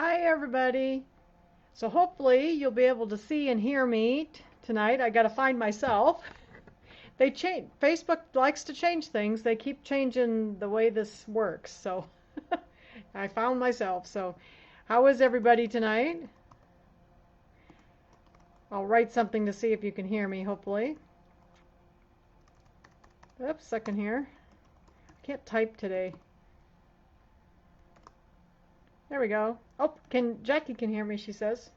Hi everybody. So hopefully you'll be able to see and hear me tonight. I got to find myself. They change. Facebook likes to change things. They keep changing the way this works. So I found myself. So how is everybody tonight? I'll write something to see if you can hear me, hopefully. Oops, second here. I can't type today. There we go. Oh, Jackie can hear me, she says.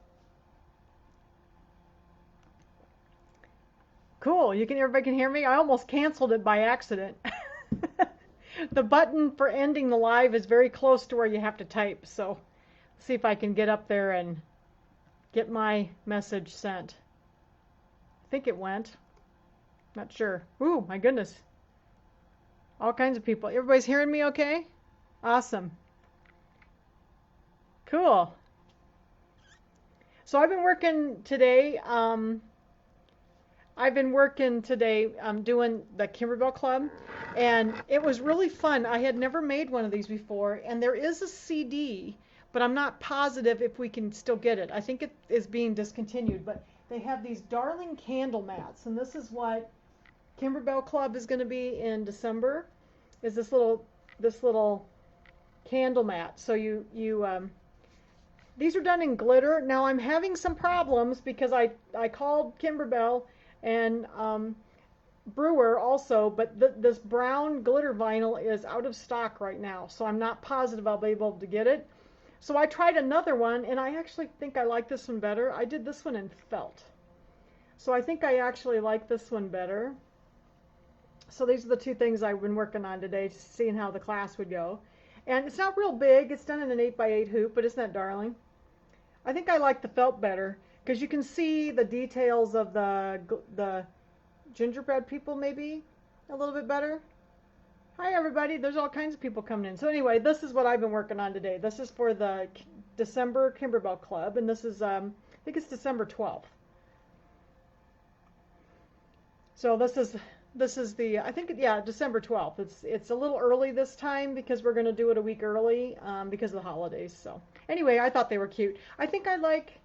Cool, everybody can hear me? I almost canceled it by accident. The button for ending the live is very close to where you have to type, so see if I can get up there and get my message sent. I think it went. Not sure. Ooh, my goodness. All kinds of people. Everybody's hearing me okay? Awesome. Cool. So I've been working today. Doing the Kimberbell Club, and it was really fun. I had never made one of these before, and there is a CD, but I'm not positive if we can still get it. I think it is being discontinued, but they have these darling candle mats, and this is what Kimberbell Club is going to be in December. Is this little candle mat? So these are done in glitter. Now I'm having some problems because I called Kimberbell and Brewer also, but this brown glitter vinyl is out of stock right now, so I'm not positive I'll be able to get it. So I tried another one, and I actually think I like this one better. I did this one in felt, so I think I actually like this one better. So these are the two things I've been working on today, seeing how the class would go. And it's not real big. It's done in an 8x8 hoop, but isn't that darling? I think I like the felt better because you can see the details of the gingerbread people maybe a little bit better. Hi everybody, there's all kinds of people coming in. So anyway, this is what I've been working on today. This is for the December Kimberbell Club, and this is I think it's December 12th. So this is the I think yeah, December 12th. It's a little early this time because we're going to do it a week early because of the holidays. So anyway, I thought they were cute. I think I like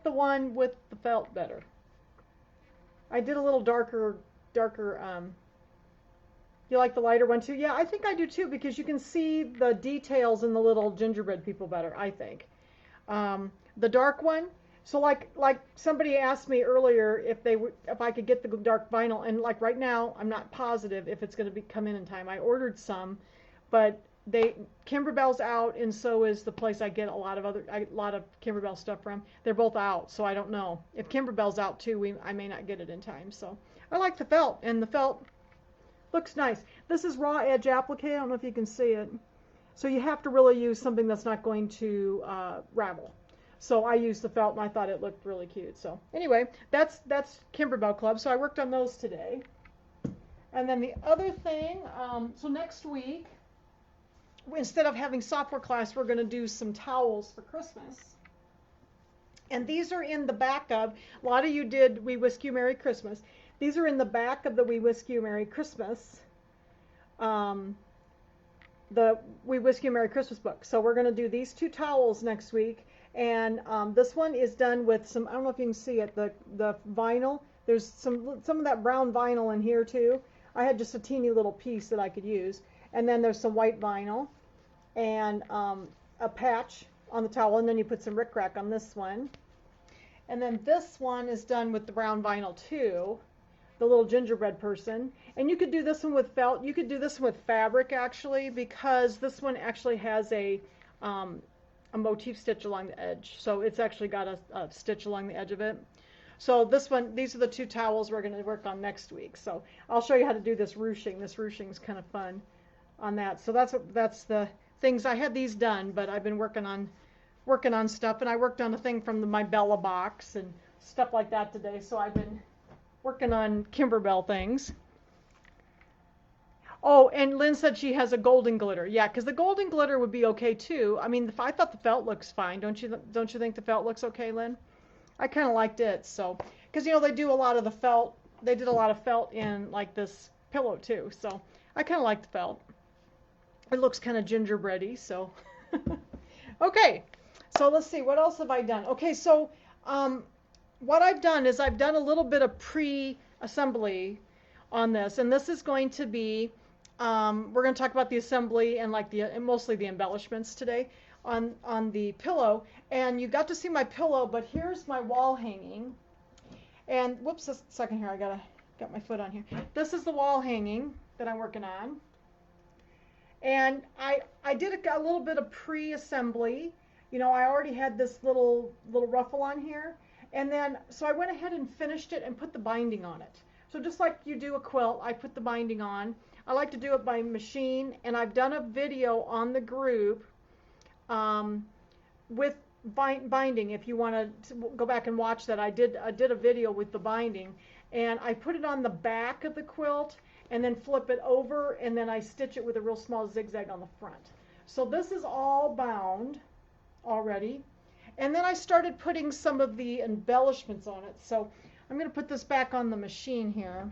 the one with the felt better. I did a little darker. You like the lighter one too? Yeah, I think I do too because you can see the details in the little gingerbread people better, I think. The dark one. So like somebody asked me earlier if I could get the dark vinyl, and like right now I'm not positive if it's going to come in time. I ordered some, but Kimberbell's out, and so is the place I get a lot of Kimberbell stuff from. They're both out, so I don't know if Kimberbell's out too. I may not get it in time. So I like the felt, and the felt looks nice. This is raw edge applique. I don't know if you can see it. So you have to really use something that's not going to ravel. So I used the felt, and I thought it looked really cute. So anyway, that's Kimberbell Club. So I worked on those today. And then the other thing, so next week, instead of having software class, we're going to do some towels for Christmas. And these are in the back of, a lot of you did We Whisk You Merry Christmas. These are in the back of the We Whisk You Merry Christmas, the We Whisk You Merry Christmas book. So we're going to do these two towels next week. And this one is done with some, I don't know if you can see it, the vinyl. There's some of that brown vinyl in here too. I had just a teeny little piece that I could use. And then there's some white vinyl and a patch on the towel, and then you put some rickrack on this one. And then this one is done with the brown vinyl too, the little gingerbread person. And you could do this one with felt. You could do this one with fabric actually, because this one actually has a motif stitch along the edge. So it's actually got a stitch along the edge of it. So these are the two towels we're going to work on next week. So I'll show you how to do this ruching. This ruching is kind of fun on that. So that's the things. I had these done, but I've been working on stuff, and I worked on a thing from my Bella box and stuff like that today. So I've been working on Kimberbell things. Oh, and Lynn said she has a golden glitter. Yeah, because the golden glitter would be okay too. I mean, I thought the felt looks fine. Don't you think the felt looks okay, Lynn? I kind of liked it. So, because they do a lot of the felt. They did a lot of felt in like this pillow too. So I kind of like the felt. It looks kind of gingerbready. So, okay. So let's see, what else have I done? Okay, so um, what I've done is I've done a little bit of pre-assembly on this, and this is going to be, we're going to talk about the assembly and like and mostly the embellishments today on the pillow. And you got to see my pillow, but here's my wall hanging. And whoops, a second here, got my foot on here. This is the wall hanging that I'm working on. And I did a little bit of pre-assembly. You know, I already had this little ruffle on here. And then, so I went ahead and finished it and put the binding on it. So just like you do a quilt, I put the binding on. I like to do it by machine, and I've done a video on the group with binding. If you want to go back and watch that, I did a video with the binding, and I put it on the back of the quilt and then flip it over, and then I stitch it with a real small zigzag on the front. So this is all bound already. And then I started putting some of the embellishments on it. So I'm going to put this back on the machine here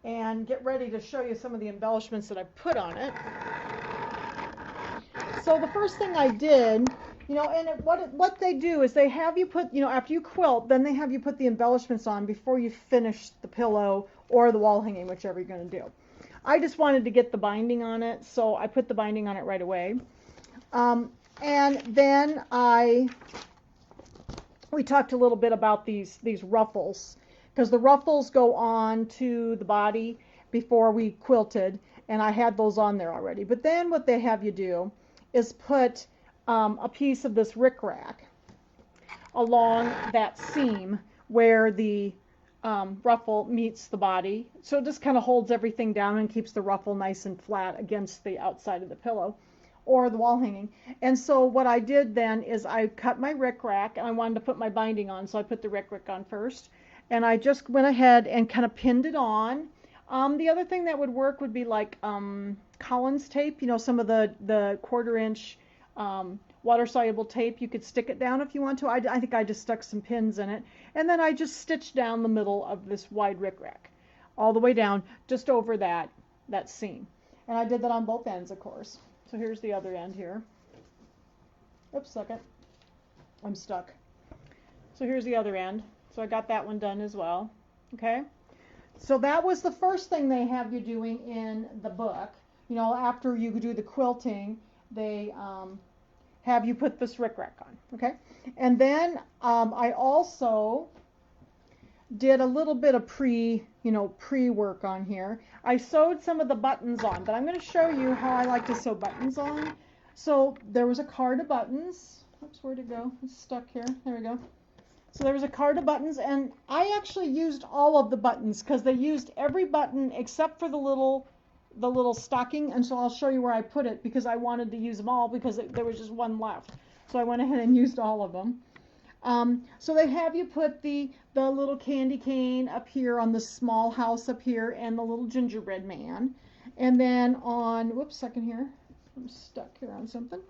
and get ready to show you some of the embellishments that I put on it. So the first thing I did, you know, and what they do is they have you put, you know, after you quilt, then they have you put the embellishments on before you finish the pillow or the wall hanging, whichever you're going to do. I just wanted to get the binding on it, so I put the binding on it right away. And then we talked a little bit about these ruffles, because the ruffles go on to the body before we quilted, and I had those on there already. But then what they have you do is put a piece of this rickrack along that seam where the ruffle meets the body. So it just kind of holds everything down and keeps the ruffle nice and flat against the outside of the pillow or the wall hanging. And so what I did then is I cut my rickrack, and I wanted to put my binding on, so I put the rickrack on first, and I just went ahead and kind of pinned it on. The other thing that would work would be like Collins tape, you know, some of the 1/4 inch water-soluble tape. You could stick it down if you want to. I think I just stuck some pins in it, and then I just stitched down the middle of this wide rickrack all the way down just over that seam. And I did that on both ends, of course. So here's the other end here. Oops, second. I'm stuck. So here's the other end. So I got that one done as well. Okay. So that was the first thing they have you doing in the book. You know, after you do the quilting, they have you put this rickrack on. Okay. And then I also did a little bit of pre-work on here. I sewed some of the buttons on, but I'm going to show you how I like to sew buttons on. So there was a card of buttons. Oops, where'd it go? It's stuck here. There we go. So there was a card of buttons, and I actually used all of the buttons because they used every button except for the little stocking, and so I'll show you where I put it because I wanted to use them all because there was just one left. So I went ahead and used all of them. So they have you put the little candy cane up here on the small house up here and the little gingerbread man. And then on, whoops, second here. I'm stuck here on something.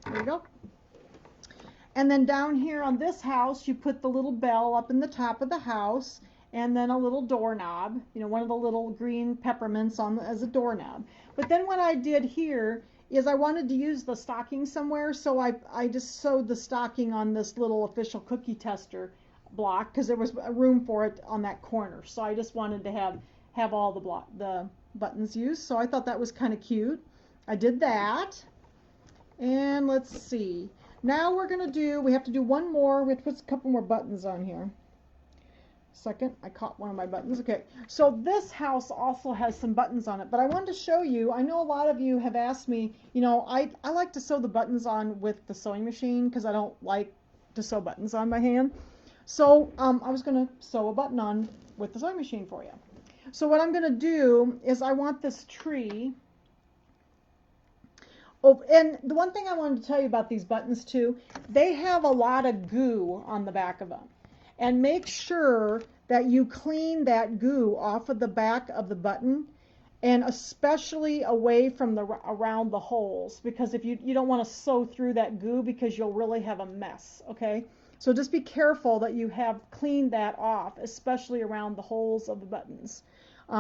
There we go. And then down here on this house, you put the little bell up in the top of the house, and then a little doorknob, you know, one of the little green peppermints as a doorknob. But then what I did here is I wanted to use the stocking somewhere, so I just sewed the stocking on this little official cookie tester block because there was a room for it on that corner. So I just wanted to have all the buttons used. So I thought that was kind of cute. I did that. And let's see. Now we have to do one more. We have to put a couple more buttons on here. Second, I caught one of my buttons. Okay, so this house also has some buttons on it, but I wanted to show you, I know a lot of you have asked me, you know, I like to sew the buttons on with the sewing machine because I don't like to sew buttons on by hand. So I was going to sew a button on with the sewing machine for you. So what I'm going to do is I want this tree. Oh, and the one thing I wanted to tell you about these buttons too, they have a lot of goo on the back of them. And make sure that you clean that goo off of the back of the button, and especially away from around the holes, because if you don't want to sew through that goo because you'll really have a mess, okay? So just be careful that you have cleaned that off, especially around the holes of the buttons,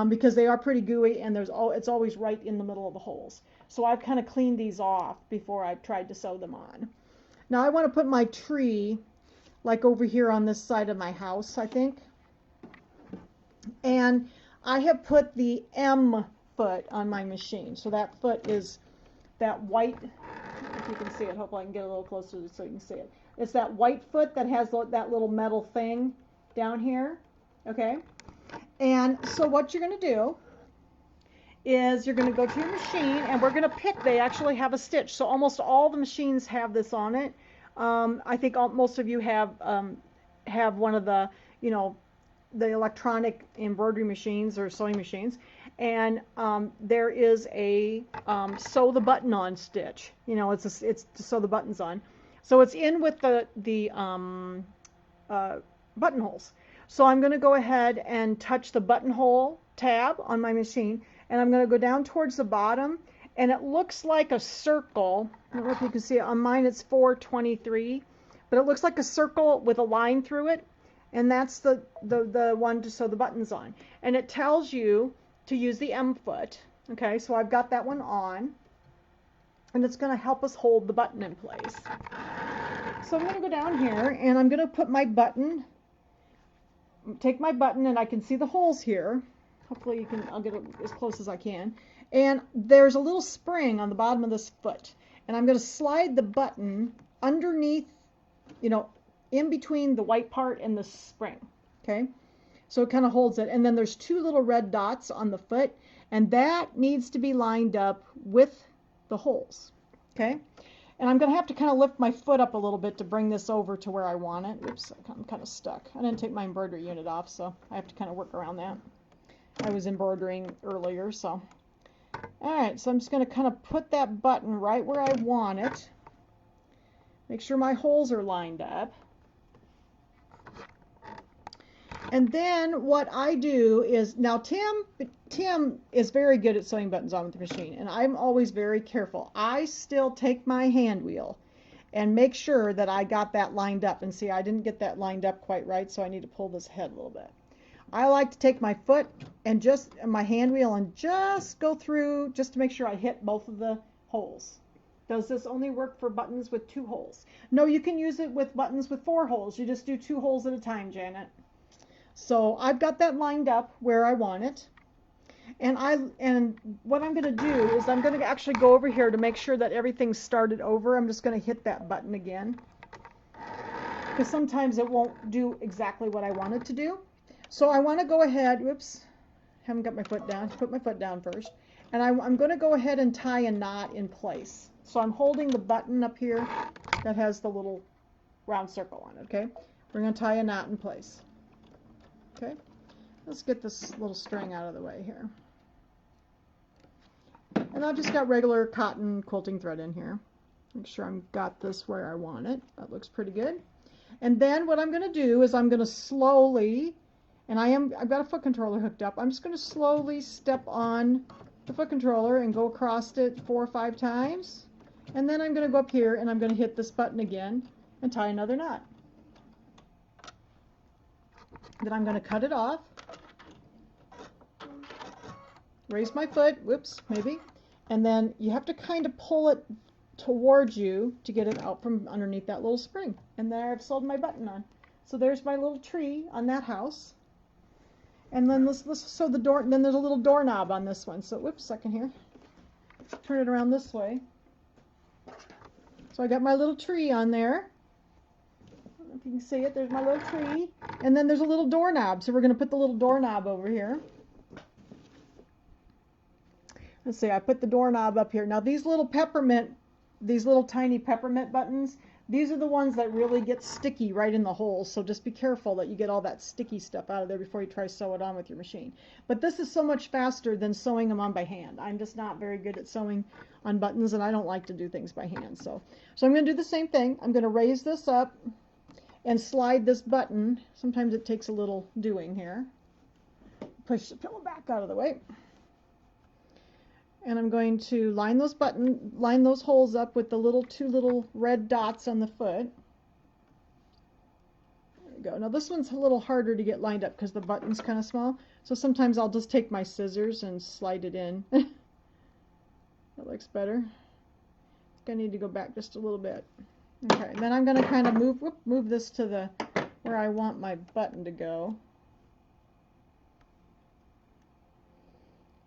because they are pretty gooey and it's always right in the middle of the holes. So I've kind of cleaned these off before I tried to sew them on. Now I want to put my tree like over here on this side of my house, I think. And I have put the M foot on my machine. So that foot is that white, if you can see it, hopefully I can get a little closer so you can see it. It's that white foot that has that little metal thing down here, okay? And so what you're going to do is you're going to go to your machine and we're going to pick, they actually have a stitch. So almost all the machines have this on it. I think most of you have one of the, you know, the electronic embroidery machines or sewing machines. And there is a sew the button on stitch. You know, it's to sew the buttons on. So it's in with the buttonholes. So I'm going to go ahead and touch the buttonhole tab on my machine, and I'm going to go down towards the bottom, and it looks like a circle. I don't know if you can see it. On mine it's 423, but it looks like a circle with a line through it, and that's the one to sew the buttons on. And it tells you to use the M foot. Okay, so I've got that one on, and it's going to help us hold the button in place. So I'm going to go down here, and I'm going to put my button, take my button, and I can see the holes here. Hopefully you can, I'll get it as close as I can. And there's a little spring on the bottom of this foot. And I'm going to slide the button underneath, you know, in between the white part and the spring. Okay? So it kind of holds it. And then there's two little red dots on the foot. And that needs to be lined up with the holes. Okay? And I'm going to have to kind of lift my foot up a little bit to bring this over to where I want it. Oops, I'm kind of stuck. I didn't take my embroidery unit off, so I have to kind of work around that. I was embroidering earlier, so. Alright, so I'm just going to kind of put that button right where I want it. Make sure my holes are lined up. And then what I do is, now Tim is very good at sewing buttons on with the machine, and I'm always very careful. I still take my hand wheel and make sure that I got that lined up. And see, I didn't get that lined up quite right, so I need to pull this head a little bit. I like to take my foot and just my hand wheel and just go through just to make sure I hit both of the holes. Does this only work for buttons with 2 holes? No, you can use it with buttons with 4 holes. You just do 2 holes at a time, Janet. So I've got that lined up where I want it. And what I'm going to do is I'm going to actually go over here to make sure that everything's started over. I'm just going to hit that button again, because sometimes it won't do exactly what I want it to do. So I want to go ahead, whoops, haven't got my foot down, put my foot down first. And I'm going to go ahead and tie a knot in place. So I'm holding the button up here that has the little round circle on it, okay? We're going to tie a knot in place. Okay, let's get this little string out of the way here. And I've just got regular cotton quilting thread in here. Make sure I've got this where I want it. That looks pretty good. And then what I'm going to do is I'm going to slowly, and I've got a foot controller hooked up. I'm just going to slowly step on the foot controller and go across it 4 or 5 times. And then I'm going to go up here and I'm going to hit this button again and tie another knot. Then I'm going to cut it off, raise my foot, whoops, maybe, and then you have to kind of pull it towards you to get it out from underneath that little spring. And there I've sewed my button on. So there's my little tree on that house. And then let's sew the door, and then there's a little doorknob on this one. So whoops, second here. Turn it around this way. So I got my little tree on there. If you can see it, there's my little tree. And then there's a little doorknob. So we're going to put the little doorknob over here. Let's see, I put the doorknob up here. Now these little tiny peppermint buttons, these are the ones that really get sticky right in the holes. So just be careful that you get all that sticky stuff out of there before you try to sew it on with your machine. But this is so much faster than sewing them on by hand. I'm just not very good at sewing on buttons, and I don't like to do things by hand. So I'm going to do the same thing. I'm going to raise this up and slide this button. Sometimes it takes a little doing here. Push the pillow back out of the way. And I'm going to line those holes up with the 2 little red dots on the foot. There we go. Now this one's a little harder to get lined up because the button's kind of small. So sometimes I'll just take my scissors and slide it in. That looks better. I think I need to go back just a little bit. Okay, and then I'm going to kind of move this to the where I want my button to go.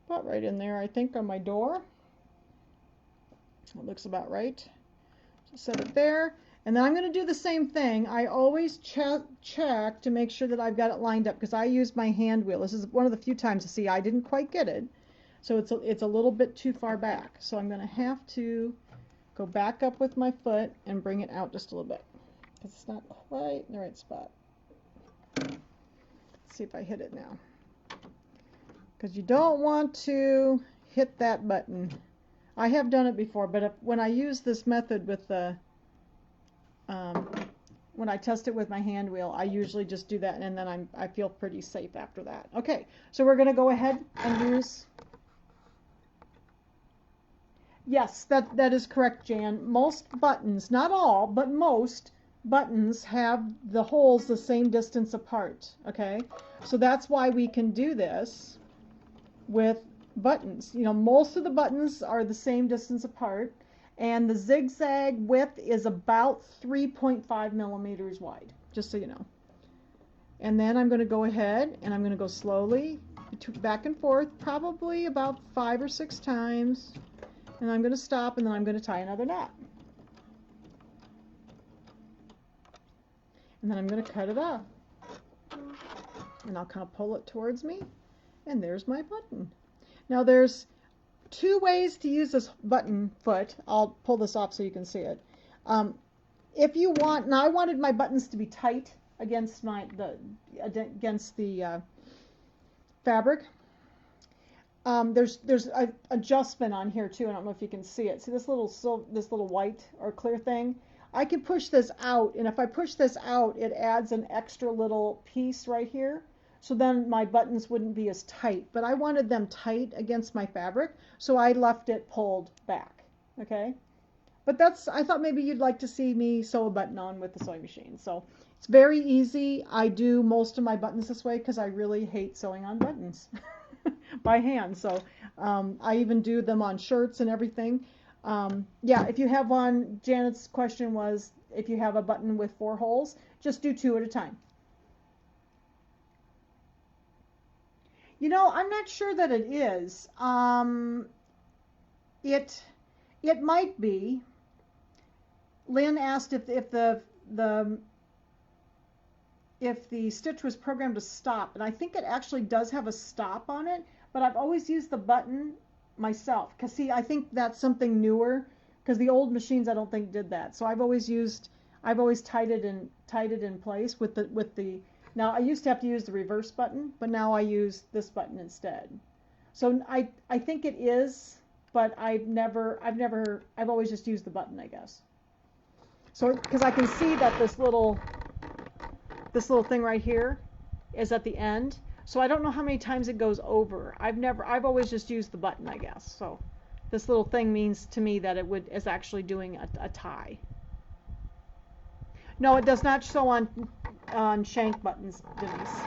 About right in there, I think, on my door. It looks about right. So set it there. And then I'm going to do the same thing. I always check to make sure that I've got it lined up because I use my hand wheel. This is one of the few times to see I didn't quite get it. So it's a little bit too far back. So I'm going to have to go back up with my foot and bring it out just a little bit because it's not quite in the right spot. Let's see if I hit it now. Because you don't want to hit that button. I have done it before, but when I use this method with the, when I test it with my hand wheel, I usually just do that, and then I feel pretty safe after that. Okay, so we're going to go ahead and use. Yes, that is correct, Jan. Most buttons, not all, but most buttons have the holes the same distance apart. Okay, so that's why we can do this with buttons. You know, most of the buttons are the same distance apart, and the zigzag width is about 3.5 millimeters wide, just so you know. And then I'm going to go ahead and I'm going to go slowly back and forth, probably about 5 or 6 times, and I'm going to stop, and then I'm going to tie another knot. And then I'm going to cut it off, and I'll kind of pull it towards me. And there's my button. Now there's 2 ways to use this button foot. I'll pull this off so you can see it. If you want, now I wanted my buttons to be tight against the fabric. There's an adjustment on here too. I don't know if you can see it. See this little white or clear thing? I can push this out, and if I push this out, it adds an extra little piece right here. So then my buttons wouldn't be as tight, but I wanted them tight against my fabric, so I left it pulled back, okay? But I thought maybe you'd like to see me sew a button on with the sewing machine. So it's very easy. I do most of my buttons this way because I really hate sewing on buttons by hand. So I even do them on shirts and everything. Yeah, if you have one, Janet's question was, if you have a button with 4 holes, just do 2 at a time. You know, I'm not sure that it is. It might be. Lynn asked if the stitch was programmed to stop, and I think it actually does have a stop on it, but I've always used the button myself, because see, I think that's something newer, because the old machines I don't think did that. So I've always tied it in place with the now I used to have to use the reverse button, but now I use this button instead. So I think it is, but I've always just used the button, I guess. So because I can see that this little thing right here is at the end. So I don't know how many times it goes over. I've always just used the button, I guess. So this little thing means to me that is actually doing a tie. No, it does not show on shank buttons, Denise.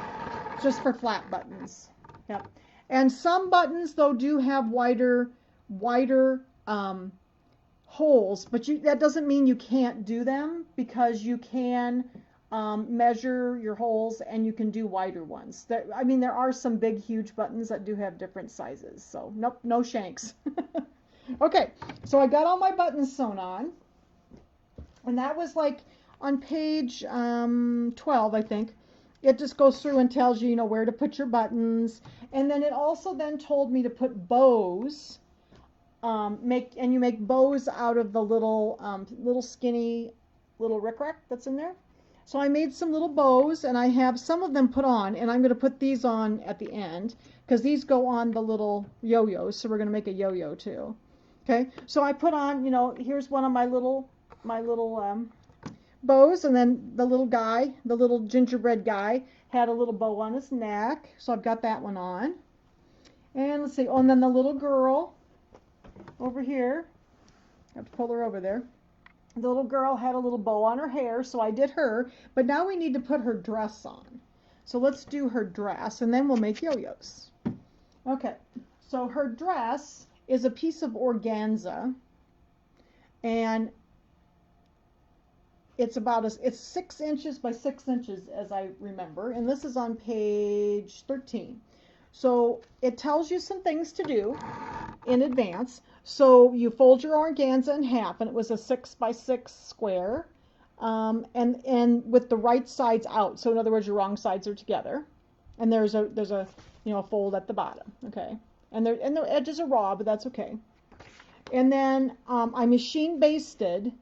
It's just for flat buttons. Yep. And some buttons though do have wider holes, but that doesn't mean you can't do them, because you can measure your holes and you can do wider ones. I mean, there are some big, huge buttons that do have different sizes. So nope, no shanks. Okay, so I got all my buttons sewn on, and that was like on page 12, I think. It just goes through and tells you, where to put your buttons, and then it also then told me to put bows. You make bows out of the little skinny little rickrack that's in there. So I made some little bows, and I have some of them put on, and I'm going to put these on at the end, because these go on the little yo-yos, so we're going to make a yo-yo too. Okay, so I put on, here's one of my little bows, and then the little gingerbread guy had a little bow on his neck, so I've got that one on. And let's see, and then the little girl over here, I have to pull her over there. The little girl had a little bow on her hair, so I did her, but now we need to put her dress on. So let's do her dress, and then we'll make yo-yos. Okay, so her dress is a piece of organza, and it's it's 6 inches by 6 inches as I remember, and this is on page 13. So it tells you some things to do in advance. So you fold your organza in half, and it was a 6 by 6 square, and with the right sides out. So in other words, your wrong sides are together, and there's a a fold at the bottom. Okay, and the edges are raw, but that's okay. And then I machine basted.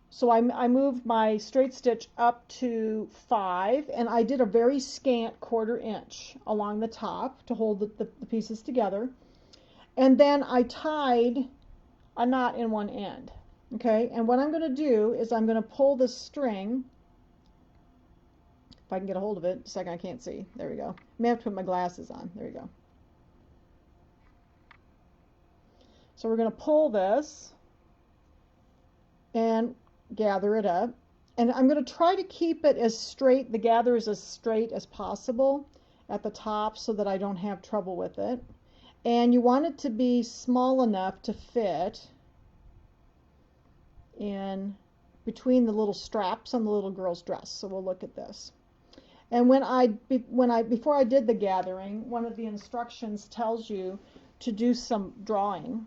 So I moved my straight stitch up to 5, and I did a very scant 1/4 inch along the top to hold the pieces together. And then I tied a knot in one end. Okay, and what I'm going to do is I'm going to pull this string, if I can get a hold of it. A second, I can't see. There we go. I may have to put my glasses on. There we go. So we're going to pull this and gather it up, and I'm going to try to keep it as straight, the gather is as straight as possible at the top so that I don't have trouble with it. And you want it to be small enough to fit in between the little straps on the little girl's dress. So we'll look at this. And before I did the gathering, one of the instructions tells you to do some drawing.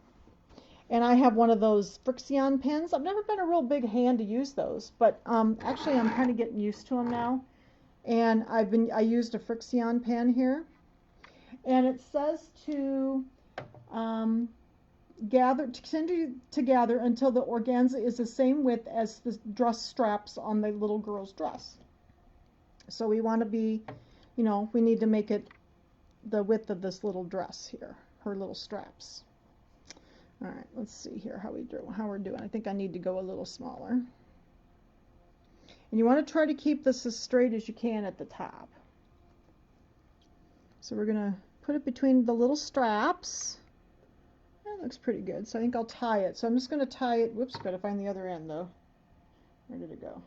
And I have one of those Frixion pens. I've never been a real big hand to use those, but actually I'm kind of getting used to them now. And I used a Frixion pen here, and it says to continue to gather until the organza is the same width as the dress straps on the little girl's dress. So we want to be, we need to make it the width of this little dress here, her little straps. All right, let's see here how we're doing. I think I need to go a little smaller. And you want to try to keep this as straight as you can at the top. So we're going to put it between the little straps. That looks pretty good. So I think I'll tie it. So I'm just going to tie it. Whoops, got to find the other end though. Where did it go?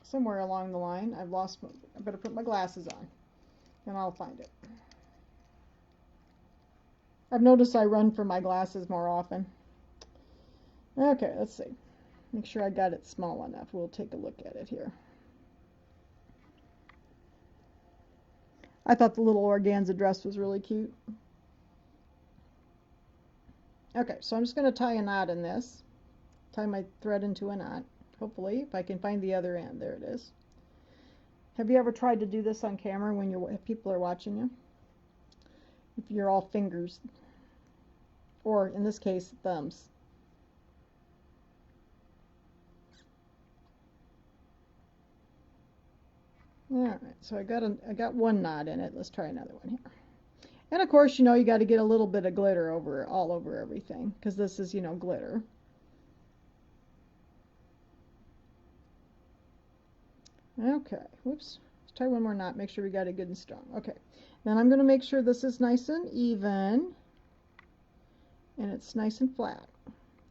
Somewhere along the line. I better put my glasses on, and I'll find it. I've noticed I run for my glasses more often. Okay, let's see. Make sure I got it small enough. We'll take a look at it here. I thought the little organza dress was really cute. Okay, so I'm just going to tie a knot in this. Tie my thread into a knot. Hopefully, if I can find the other end. There it is. Have you ever tried to do this on camera when people are watching you? If you're all fingers, or in this case, thumbs. All right, so I got one knot in it. Let's try another one here. And of course, you got to get a little bit of glitter all over everything, because this is, glitter. Okay, whoops. Let's try one more knot. Make sure we got it good and strong. Okay. Then I'm going to make sure this is nice and even, and it's nice and flat.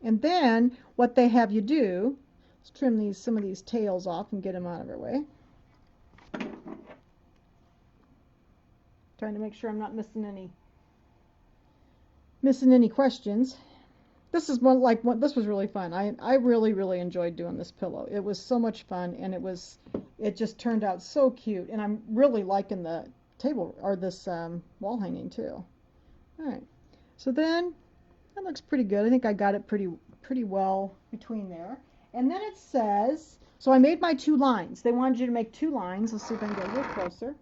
And then what they have you do, let's trim some of these tails off and get them out of our way. Trying to make sure I'm not missing any questions. This is this was really fun. I really enjoyed doing this pillow. It was so much fun, and it just turned out so cute, and I'm really liking the table or this wall hanging too. All right, so then that looks pretty good. I think I got it pretty well between there. And then it says, so I made my 2 lines. They wanted you to make 2 lines. Let's see if I can get a little closer.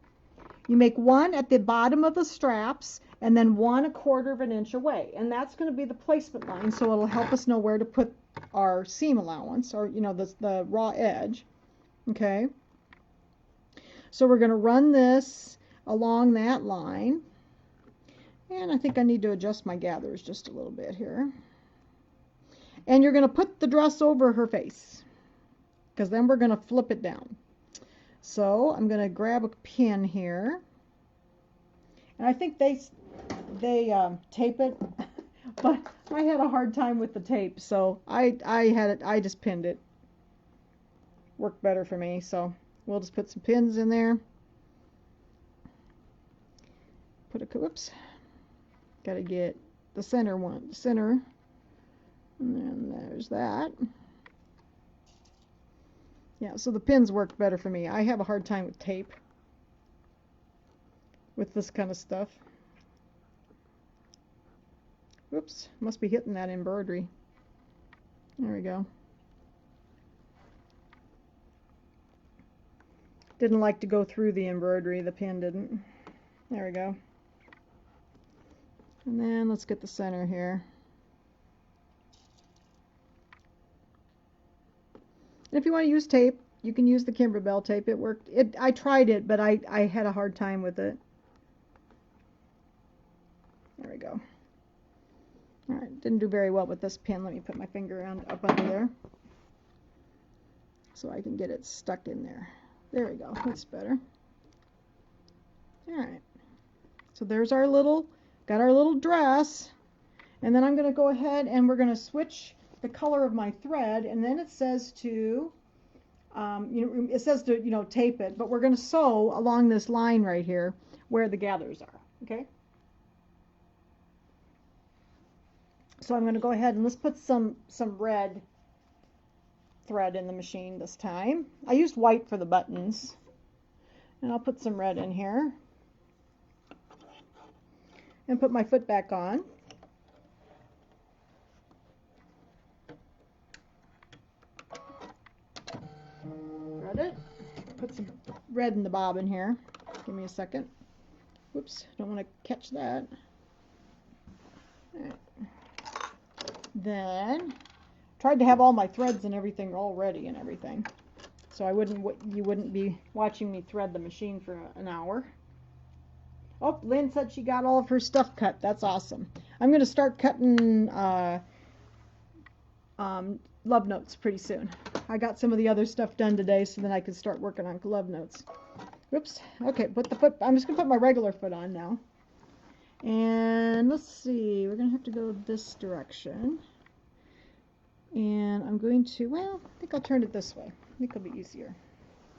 You make one at the bottom of the straps, and then one 1/4 inch away, and that's going to be the placement line. So it'll help us know where to put our seam allowance, or the raw edge. Okay. So we're going to run this along that line, and I think I need to adjust my gathers just a little bit here. And you're going to put the dress over her face, because then we're going to flip it down. So I'm going to grab a pin here, and I think they tape it, but I had a hard time with the tape, so I just pinned it. Worked better for me, so we'll just put some pins in there. Whoops. Got to get the center one, center, and then there's that. Yeah, so the pins worked better for me. I have a hard time with tape, with this kind of stuff. Whoops, must be hitting that embroidery. There we go. Didn't like to go through the embroidery, the pin didn't. There we go. And then let's get the center here. And if you want to use tape, you can use the Kimberbell tape. It worked. I tried it, but I had a hard time with it. There we go. Alright, didn't do very well with this pin. Let me put my finger up under there so I can get it stuck in there. There we go. That's better. Alright. So there's our little, got our little dress. And then I'm going to go ahead and we're going to switch the color of my thread. And then it says to, it says to, tape it. But we're going to sew along this line right here where the gathers are. Okay? So I'm going to go ahead and let's put some red thread in the machine this time. I used white for the buttons. And I'll put some red in here. And put my foot back on. Thread it. Put some red in the bobbin here. Give me a second. Whoops, don't want to catch that. All right. Then tried to have all my threads and everything all ready and everything, so you wouldn't be watching me thread the machine for an hour. Oh, Lynn said she got all of her stuff cut. That's awesome. I'm going to start cutting love notes pretty soon. I got some of the other stuff done today, so then I can start working on love notes. Whoops. Okay, put the foot. I'm just going to put my regular foot on now. And let's see, we're going to have to go this direction. And I'm going to, well, I think I'll turn it this way. I think it'll be easier.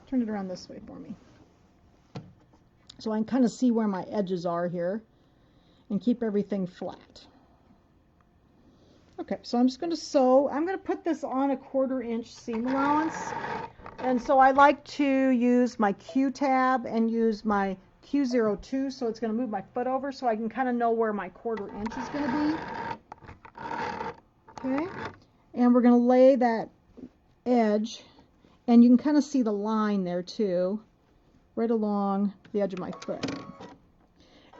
Turn it around this way for me. So I can kind of see where my edges are here and keep everything flat. Okay, so I'm just going to sew. I'm going to put this on a 1/4 inch seam allowance. And so I like to use my Q tab and use my Q02, so it's going to move my foot over so I can kind of know where my 1/4 inch is going to be. Okay, and we're going to lay that edge, and you can kind of see the line there too, right along the edge of my foot.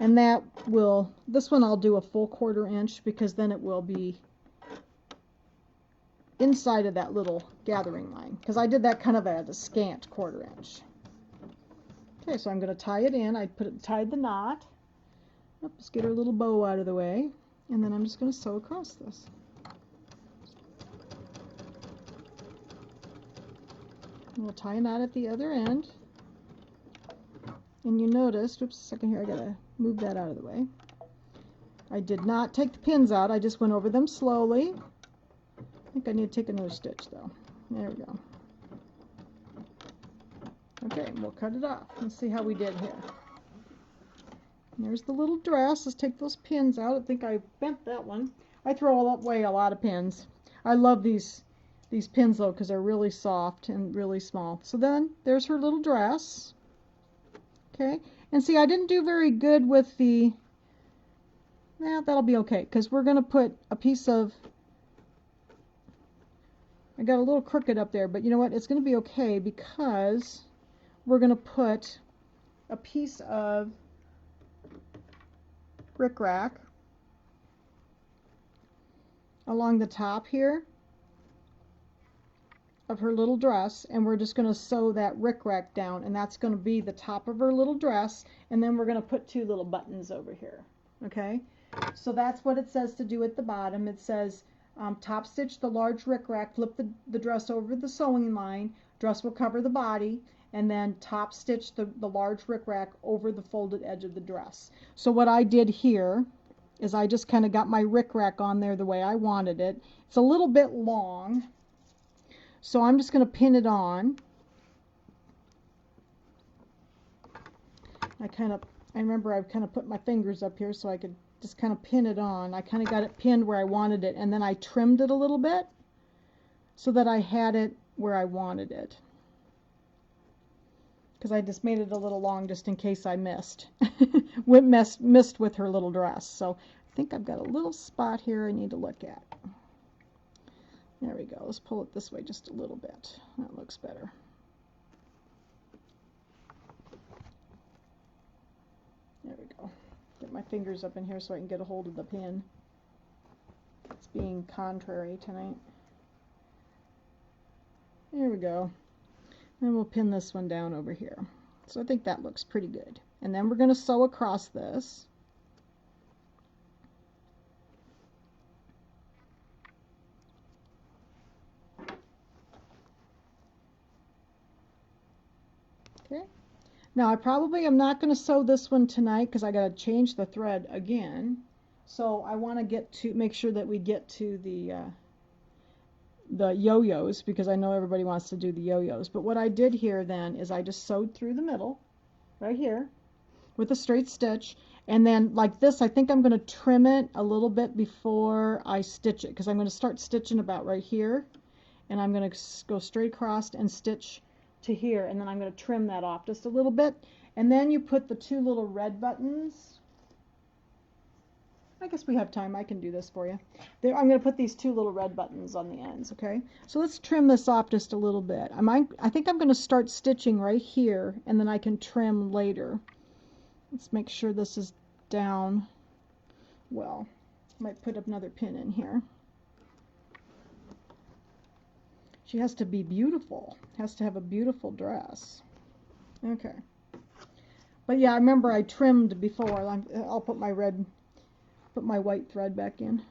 And that will, this one I'll do a full 1/4 inch because then it will be inside of that little gathering line, because I did that kind of at a scant 1/4 inch. Okay, so I'm going to tie it in. I tied the knot. Let's get our little bow out of the way, and then I'm just going to sew across this. And we'll tie a knot at the other end. And you notice, oops, a second here, I got to move that out of the way. I did not take the pins out. I just went over them slowly. I think I need to take another stitch though. There we go. Okay, we'll cut it off. Let's see how we did here. And there's the little dress. Let's take those pins out. I think I bent that one. I throw away a lot of pins. I love these pins though because they're really soft and really small. So then there's her little dress. Okay, and see, I didn't do very good with the, that'll be okay because we're going to put a piece of, I got a little crooked up there, but you know what, it's going to be okay because we're going to put a piece of rickrack along the top here of her little dress, and we're just going to sew that rickrack down, and that's going to be the top of her little dress, and then we're going to put 2 little buttons over here. Okay, so that's what it says to do at the bottom. It says top stitch the large rickrack, flip the dress over the sewing line, dress will cover the body, and then top stitch the large rickrack over the folded edge of the dress. So what I did here is I just kind of got my rickrack on there the way I wanted it. It's a little bit long, so I'm just going to pin it on. I remember I kind of put my fingers up here so I could just kind of pin it on. I kind of got it pinned where I wanted it, and then I trimmed it a little bit so that I had it where I wanted it. Because I just made it a little long just in case I missed. missed with her little dress. So I think I've got a little spot here I need to look at. There we go. Let's pull it this way just a little bit. That looks better. There we go. Get my fingers up in here so I can get a hold of the pin. It's being contrary tonight. There we go. And we'll pin this one down over here. So I think that looks pretty good. And then we're going to sew across this. Okay. Now I probably am not going to sew this one tonight because I got to change the thread again. So I want to get to make sure that we get to the yo-yos, because I know everybody wants to do the yo-yos. But what I did here then is I just sewed through the middle right here with a straight stitch, and then like this I think I'm going to trim it a little bit before I stitch it, because I'm going to start stitching about right here, and I'm going to go straight across and stitch to here, and then I'm going to trim that off just a little bit. And then you put the two little red buttons. I guess we have time. I can do this for you. There, I'm going to put these two little red buttons on the ends, okay? So let's trim this off just a little bit. I think I'm going to start stitching right here, and then I can trim later. Let's make sure this is down well. I might put another pin in here. She has to be beautiful. Has to have a beautiful dress. Okay. But yeah, I remember I trimmed before. I'll put my white thread back in.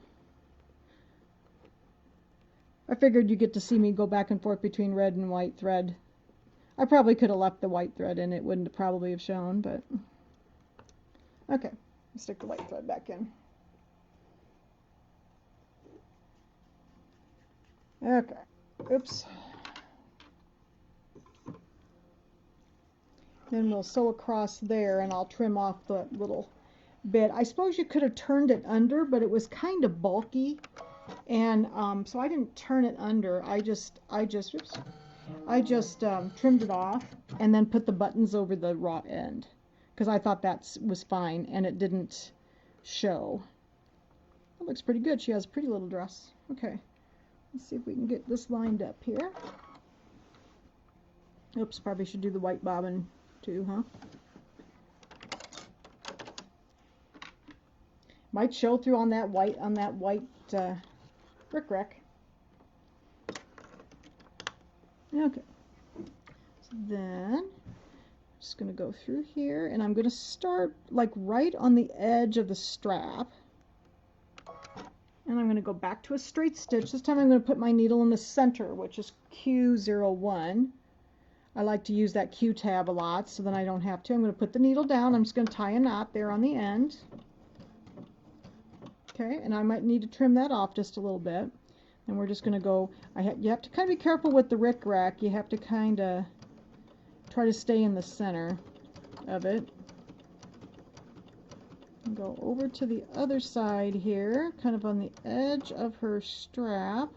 I figured you get to see me go back and forth between red and white thread. I probably could have left the white thread in. It wouldn't probably have shown, but okay. Stick the white thread back in. Okay. Oops. Then we'll sew across there, and I'll trim off the little bit. I suppose you could have turned it under, but it was kind of bulky, and so I didn't turn it under. I just trimmed it off and then put the buttons over the raw end, because I thought that was fine and it didn't show. That looks pretty good. She has a pretty little dress. Okay, let's see if we can get this lined up here. Oops, probably should do the white bobbin too, huh? Might show through on that white rickrack. Okay. So then I'm just going to go through here, and I'm going to start like right on the edge of the strap. And I'm going to go back to a straight stitch. This time I'm going to put my needle in the center, which is Q01. I like to use that Q tab a lot, so then I don't have to. I'm going to put the needle down. I'm just going to tie a knot there on the end. Okay, and I might need to trim that off just a little bit. And we're just going to go, you have to kind of be careful with the rickrack. You have to kind of try to stay in the center of it. And go over to the other side here, kind of on the edge of her strap.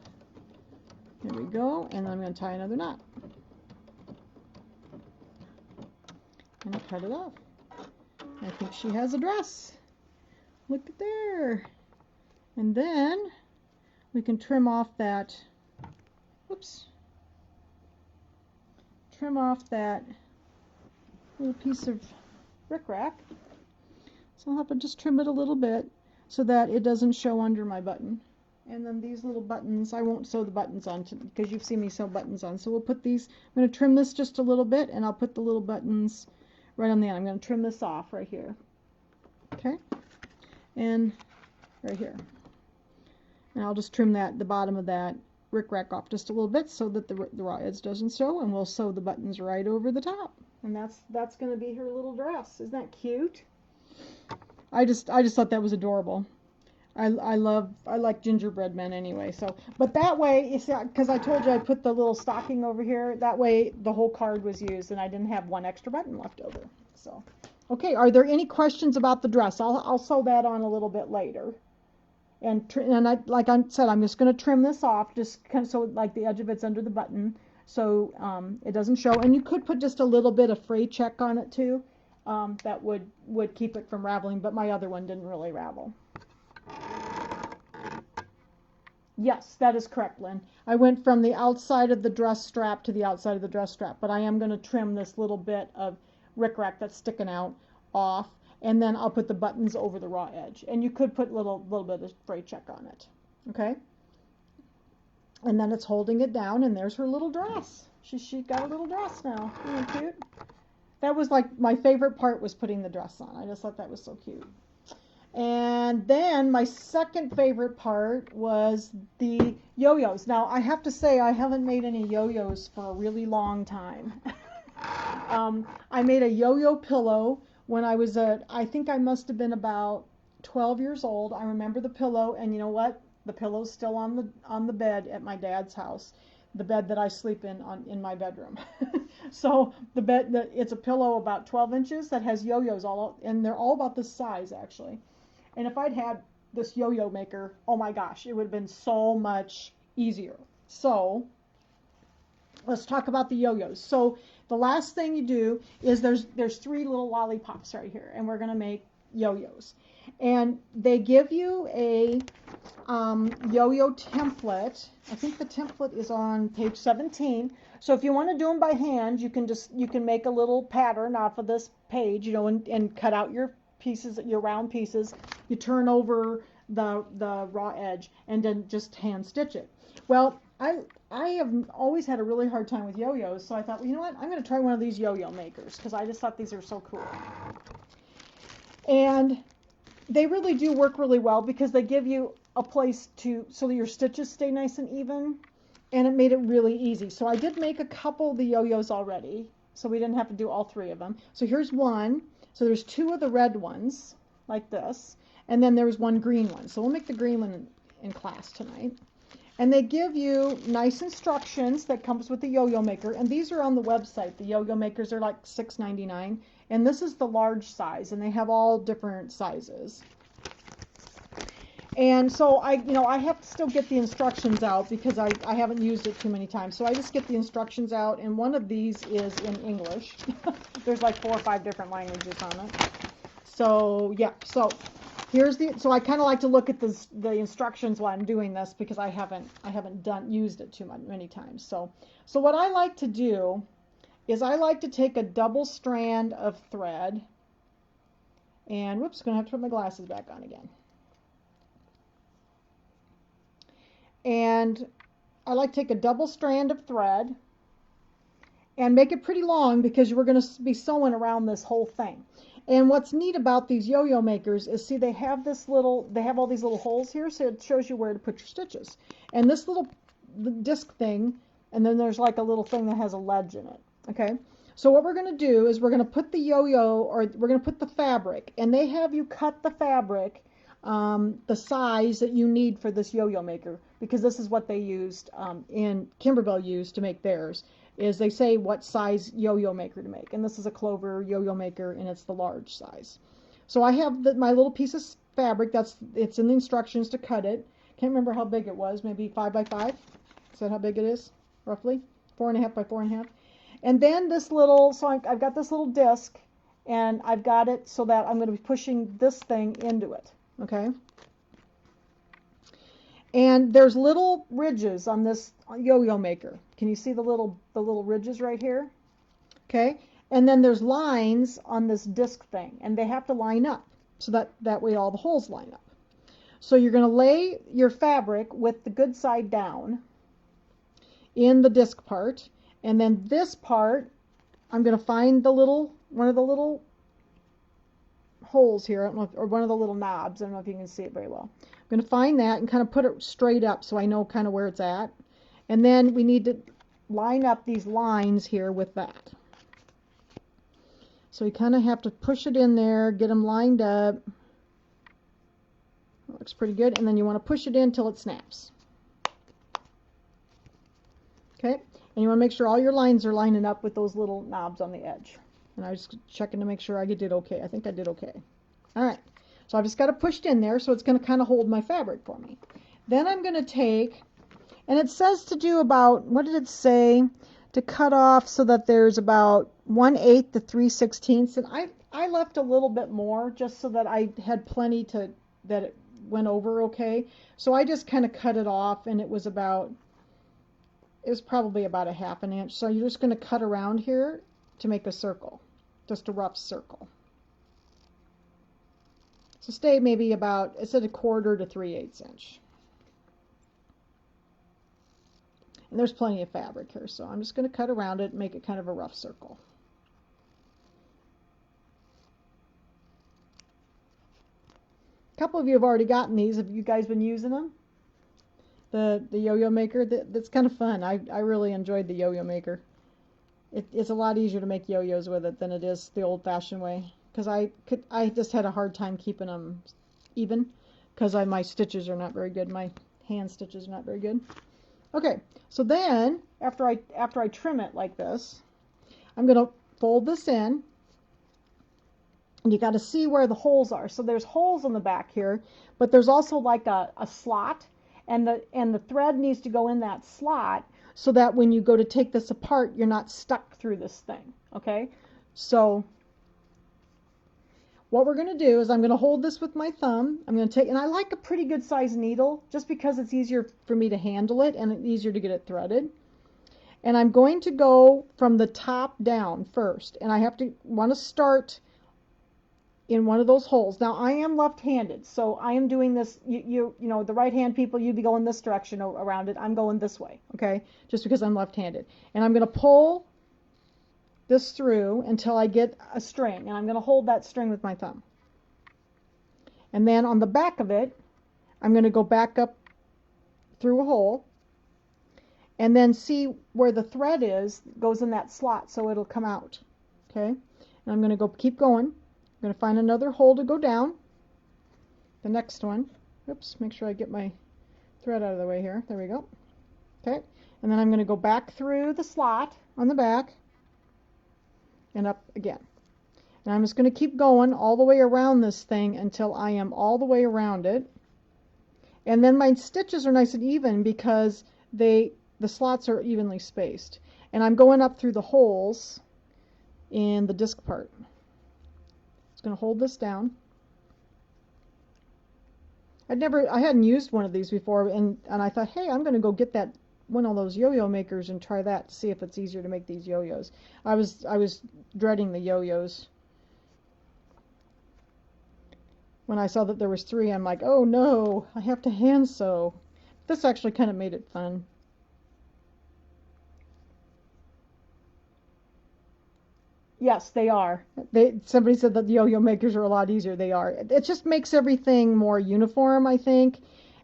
There we go, and I'm going to tie another knot. And I cut it off. I think she has a dress. Look at there. And then we can trim off that, whoops, trim off that little piece of rickrack. So I'll have to just trim it a little bit so that it doesn't show under my button. And then these little buttons, I won't sew the buttons on because you've seen me sew buttons on. So we'll put these, I'm going to trim this just a little bit, and I'll put the little buttons right on the end. I'm going to trim this off right here. Okay? And right here. And I'll just trim the bottom of that rickrack off just a little bit so that the raw edge doesn't show, and we'll sew the buttons right over the top. And that's going to be her little dress. Isn't that cute? I just thought that was adorable. I like gingerbread men anyway. So, but that way, you see, because I told you I put the little stocking over here. That way, the whole card was used, and I didn't have one extra button left over. So, Okay, are there any questions about the dress? I'll sew that on a little bit later. And like I said, I'm just going to trim this off, just kind of so like the edge of it's under the button, so it doesn't show. And you could put just a little bit of fray check on it too. That would keep it from raveling, but my other one didn't really ravel. Yes, that is correct, Lynn. I went from the outside of the dress strap to the outside of the dress strap, but I am going to trim this little bit of rickrack that's sticking out off, and then I'll put the buttons over the raw edge. And you could put little bit of fray check on it. Okay? And then it's holding it down, and there's her little dress. She got a little dress now. Isn't that cute? That was like my favorite part, was putting the dress on. I just thought that was so cute. And then my second favorite part was the yo-yos. Now, I have to say, I haven't made any yo-yos for a really long time. I made a yo-yo pillow when I was I think I must have been about 12 years old. I remember the pillow, and you know what? The pillow's still on the bed at my dad's house, the bed that I sleep in my bedroom. So it's a pillow about 12 inches that has yo-yos and they're all about this size actually. And if I'd had this yo-yo maker, oh my gosh, it would have been so much easier. So let's talk about the yo-yos. So the last thing you do is there's three little lollipops right here, and we're going to make yo-yos. And they give you a yo-yo template. I think the template is on page 17. So if you want to do them by hand, you can make a little pattern off of this page, and cut out your pieces, your round pieces. You turn over the raw edge and then just hand stitch it. Well, I have always had a really hard time with yo-yos, so I thought, well, you know what? I'm going to try one of these yo-yo makers because I just thought these are so cool. And they really do work really well because they give you a place so that your stitches stay nice and even, and it made it really easy. So I did make a couple of the yo-yos already, so we didn't have to do all three of them. So here's one. So there's two of the red ones, like this, and then there's one green one. So we'll make the green one in class tonight. And they give you nice instructions that comes with the yo-yo maker, and these are on the website. The yo-yo makers are like $6.99, and this is the large size, and they have all different sizes. And so I have to still get the instructions out because I haven't used it too many times. So I just get the instructions out, and one of these is in English. There's like 4 or 5 different languages on it. So yeah, so so I kind of like to look at the instructions while I'm doing this because I haven't used it many times. So what I like to do is I like to take a double strand of thread, and whoops, gonna have to put my glasses back on again. And I like to take a double strand of thread and make it pretty long because we're going to be sewing around this whole thing. And what's neat about these yo-yo makers is, see, they have all these little holes here, so it shows you where to put your stitches. And this little disc thing, and then there's like a little thing that has a ledge in it. Okay, so what we're going to do is we're going to put the yo-yo, or we're going to put the fabric, and they have you cut the fabric the size that you need for this yo-yo maker, because this is what they used Kimberbell used to make theirs, is they say what size yo-yo maker to make, and this is a Clover yo-yo maker, and it's the large size. So I have my little piece of fabric, it's in the instructions to cut it. Can't remember how big it was, maybe 5 by 5. Is that how big it is, roughly? 4.5 by 4.5. And then so I've got this little disc, and I've got it so that I'm going to be pushing this thing into it. Okay, and there's little ridges on this yo-yo maker. Can you see the little ridges right here? Okay, and then there's lines on this disc thing, and they have to line up so that way all the holes line up. So you're going to lay your fabric with the good side down in the disc part, and then this part I'm going to find one of the little holes here, I don't know if, or one of the little knobs. I don't know if you can see it very well. I'm going to find that and kind of put it straight up so I know kind of where it's at. And then we need to line up these lines here with that. So you kind of have to push it in there, get them lined up. That looks pretty good. And then you want to push it in till it snaps. Okay, and you want to make sure all your lines are lining up with those little knobs on the edge. And I was just checking to make sure I did okay. I think I did okay. All right. So I've just got it pushed in there, so it's going to kind of hold my fabric for me. Then I'm going to take, and it says to do about, what did it say? To cut off so that there's about 1/8 to 3/16. And I left a little bit more just so that I had plenty to, that it went over okay. So I just kind of cut it off, and it was probably about a 1/2 inch. So you're just going to cut around here to make a circle, just a rough circle. So stay maybe about, it's at 1/4 to 3/8 inch. And there's plenty of fabric here, so I'm just going to cut around it and make it kind of a rough circle. A couple of you have already gotten these. Have you guys been using them? The yo-yo maker? That's kind of fun. I really enjoyed the yo-yo maker. It's a lot easier to make yo-yos with it than it is the old-fashioned way. Because I just had a hard time keeping them even because my stitches are not very good. My hand stitches are not very good. Okay, so then after I trim it like this, I'm going to fold this in. And you got to see where the holes are. So there's holes in the back here, but there's also like a slot, and the thread needs to go in that slot so that when you go to take this apart, you're not stuck through this thing. Okay, so what we're going to do is I'm going to hold this with my thumb. I'm going to take, and I like a pretty good size needle just because it's easier for me to handle it and it's easier to get it threaded. And I'm going to go from the top down first, and I want to start in one of those holes. Now I am left-handed, so I am doing this, you know, the right-hand people, you'd be going this direction around it. I'm going this way, okay, just because I'm left-handed. And I'm going to pull this through until I get a string, and I'm going to hold that string with my thumb. And then on the back of it, I'm going to go back up through a hole and then see where the thread goes in that slot, so it'll come out. Okay, and I'm going to keep going. I'm going to find another hole to go down, the next one. Oops, make sure I get my thread out of the way here. There we go. Okay, and then I'm going to go back through the slot on the back and up again. And I'm just going to keep going all the way around this thing until I am all the way around it. And then my stitches are nice and even because the slots are evenly spaced. And I'm going up through the holes in the disc part. Just going to hold this down. I hadn't used one of these before, and I thought, hey, I'm going to go get one of those yo-yo makers and try that to see if it's easier to make these yo-yos. I was dreading the yo-yos. When I saw that there was 3, I'm like, oh no, I have to hand sew. This actually kind of made it fun. Yes, they are. Somebody said that the yo-yo makers are a lot easier. They are. It just makes everything more uniform, I think.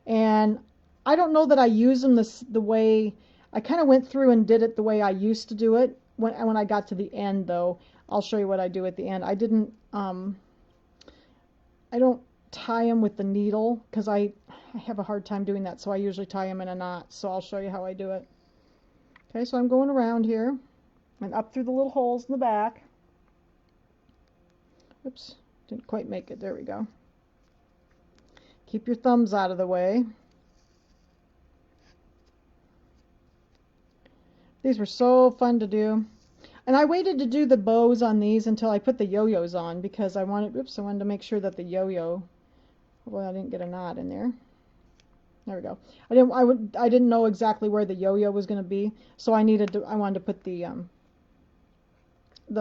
And I don't know that I use them the way, I kind of went through and did it the way I used to do it. When I got to the end, though, I'll show you what I do at the end. I don't tie them with the needle because I have a hard time doing that, so I usually tie them in a knot. So I'll show you how I do it. Okay, so I'm going around here and up through the little holes in the back. Oops, didn't quite make it. There we go. Keep your thumbs out of the way. These were so fun to do. And I waited to do the bows on these until I put the yo-yos on because I wanted to make sure that the yo-yo, well, I didn't get a knot in there. There we go. I didn't know exactly where the yo-yo was going to be, so I wanted to put the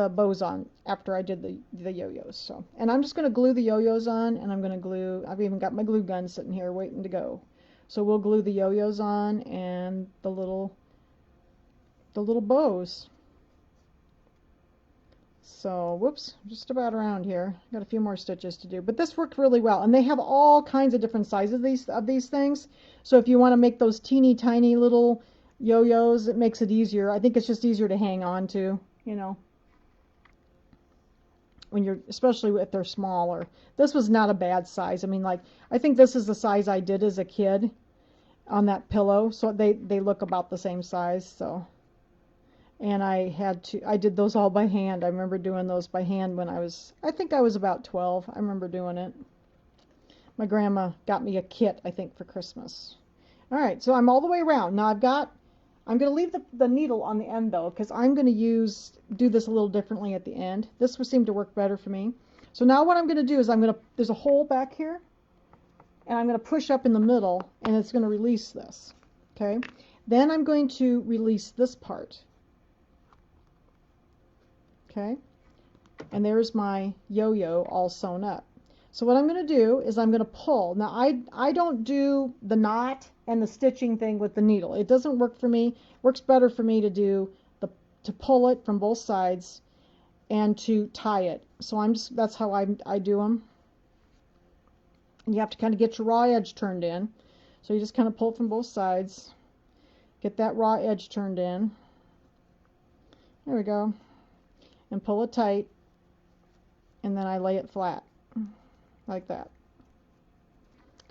bows on after I did the yo-yos. So, and I'm just going to glue the yo-yos on, and I'm going to glue, I've even got my glue gun sitting here waiting to go. So we'll glue the yo-yos on and the little bows. So, whoops, just about around here. Got a few more stitches to do, but this worked really well. And they have all kinds of different sizes of these things. So if you want to make those teeny tiny little yo-yos, it makes it easier. I think it's just easier to hang on to, you know, especially if they're smaller. This was not a bad size. I mean, like, I think this is the size I did as a kid on that pillow. So they look about the same size. So, And I did those all by hand. I remember doing those by hand when I think I was about 12. I remember doing it. My grandma got me a kit, I think, for Christmas. All right, so I'm all the way around. Now I'm going to leave the needle on the end though, because I'm going to do this a little differently at the end. This would seem to work better for me. So now what I'm going to do is there's a hole back here, and I'm going to push up in the middle, and it's going to release this. Okay? Then I'm going to release this part. Okay? And there's my yo-yo all sewn up. So what I'm going to do is I'm going to pull. Now I don't do the knot and the stitching thing with the needle. It doesn't work for me. It works better for me to pull it from both sides and to tie it. So that's how I do them. And you have to kind of get your raw edge turned in. So you just kind of pull from both sides. Get that raw edge turned in. There we go. And pull it tight. And then I lay it flat. Like that.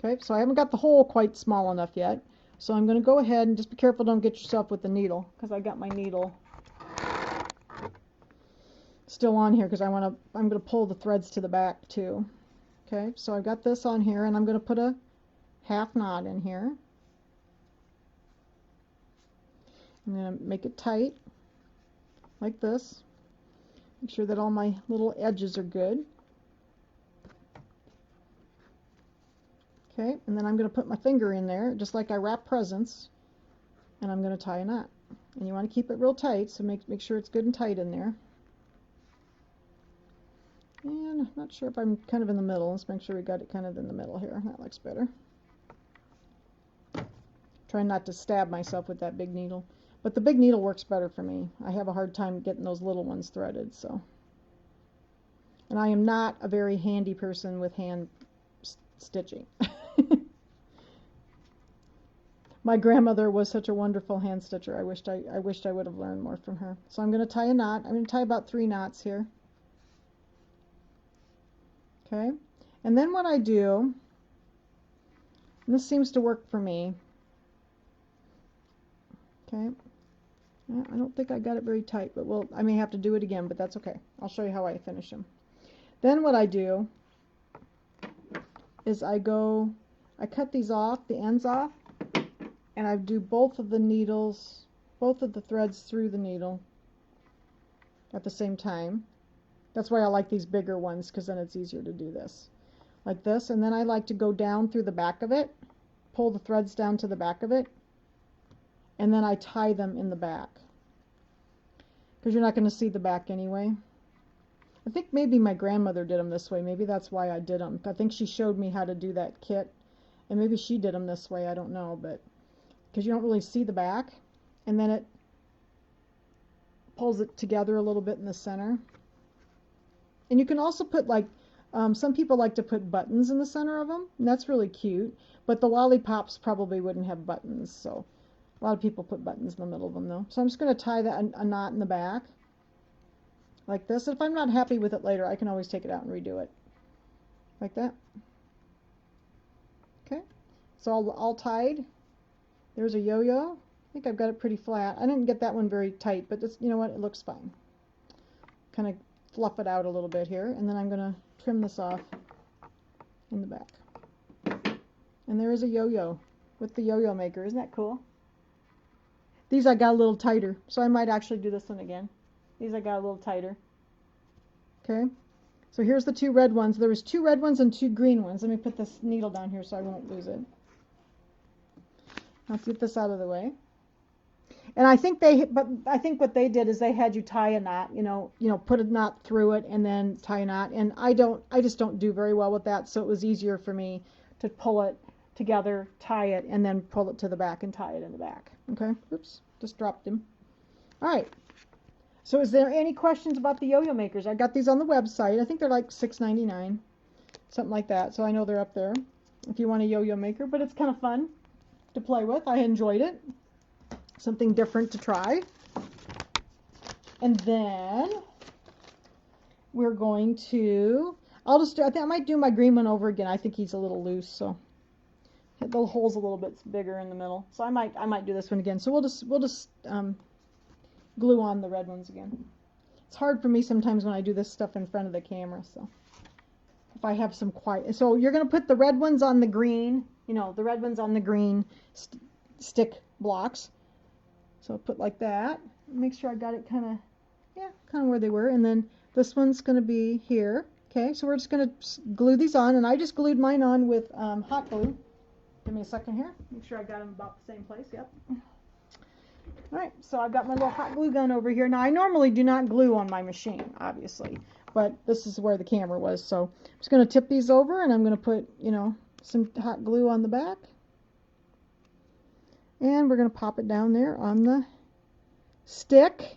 Okay, so I haven't got the hole quite small enough yet. So I'm going to go ahead and just be careful, don't get yourself with the needle, because I got my needle still on here because I'm going to pull the threads to the back too. Okay, so I've got this on here, and I'm going to put a half knot in here. I'm going to make it tight like this. Make sure that all my little edges are good. Okay, and then I'm going to put my finger in there, just like I wrap presents, and I'm going to tie a knot. And you want to keep it real tight, so make sure it's good and tight in there. And I'm not sure if I'm kind of in the middle. Let's make sure we got it kind of in the middle here. That looks better. Try not to stab myself with that big needle. But the big needle works better for me. I have a hard time getting those little ones threaded, so. And I am not a very handy person with hand stitching. My grandmother was such a wonderful hand stitcher. I wished I would have learned more from her. So I'm going to tie a knot. I'm going to tie about 3 knots here. Okay, and then what I do, and this seems to work for me. Okay, I don't think I got it very tight, but I may have to do it again, but that's okay. I'll show you how I finish them. Then what I do is I cut these off, the ends off, and I do both of the threads through the needle at the same time. That's why I like these bigger ones, because then it's easier to do this. Like this, and then I like to go down through the back of it, pull the threads down to the back of it, and then I tie them in the back. Because you're not going to see the back anyway. I think maybe my grandmother did them this way. Maybe that's why I did them. I think she showed me how to do that kit, and maybe she did them this way. I don't know, but because you don't really see the back, and then it pulls it together a little bit in the center. And you can also put, like, some people like to put buttons in the center of them, and that's really cute. But the lollipops probably wouldn't have buttons, so a lot of people put buttons in the middle of them, though. So I'm just going to tie a knot in the back, like this. If I'm not happy with it later, I can always take it out and redo it, like that. Okay, so all tied. There's a yo-yo. I think I've got it pretty flat. I didn't get that one very tight, but you know what? It looks fine. Kind of fluff it out a little bit here, and then I'm going to trim this off in the back. And there is a yo-yo with the yo-yo maker. Isn't that cool? These I got a little tighter, so I might actually do this one again. These I got a little tighter. Okay, so here's the 2 red ones. There was 2 red ones and 2 green ones. Let me put this needle down here so I won't lose it. Let's get this out of the way. And I think what they did is they had you tie a knot, you know, put a knot through it and then tie a knot. And I just don't do very well with that. So it was easier for me to pull it together, tie it, and then pull it to the back and tie it in the back. Okay. Oops, just dropped him. All right. So is there any questions about the yo-yo makers? I got these on the website. I think they're like $6.99, something like that. So I know they're up there if you want a yo-yo maker, but it's kind of fun to play with. I enjoyed it. Something different to try. And then we're going to, I think I might do my green one over again. I think he's a little loose, so the hole's a little bit bigger in the middle. So I might do this one again. So we'll just glue on the red ones again. It's hard for me sometimes when I do this stuff in front of the camera, so if I have some quiet. So you're going to put the red ones on the green, you know, the red ones on the green stick blocks. So put like that. Make sure I got it kind of where they were. And then this one's going to be here. Okay, so we're just going to glue these on, and I just glued mine on with hot glue. Give me a second here. Make sure I got them about the same place. Yep. Alright, so I've got my little hot glue gun over here. Now, I normally do not glue on my machine, obviously, but this is where the camera was. So I'm just going to tip these over, and I'm going to put, you know, some hot glue on the back. And we're going to pop it down there on the stick.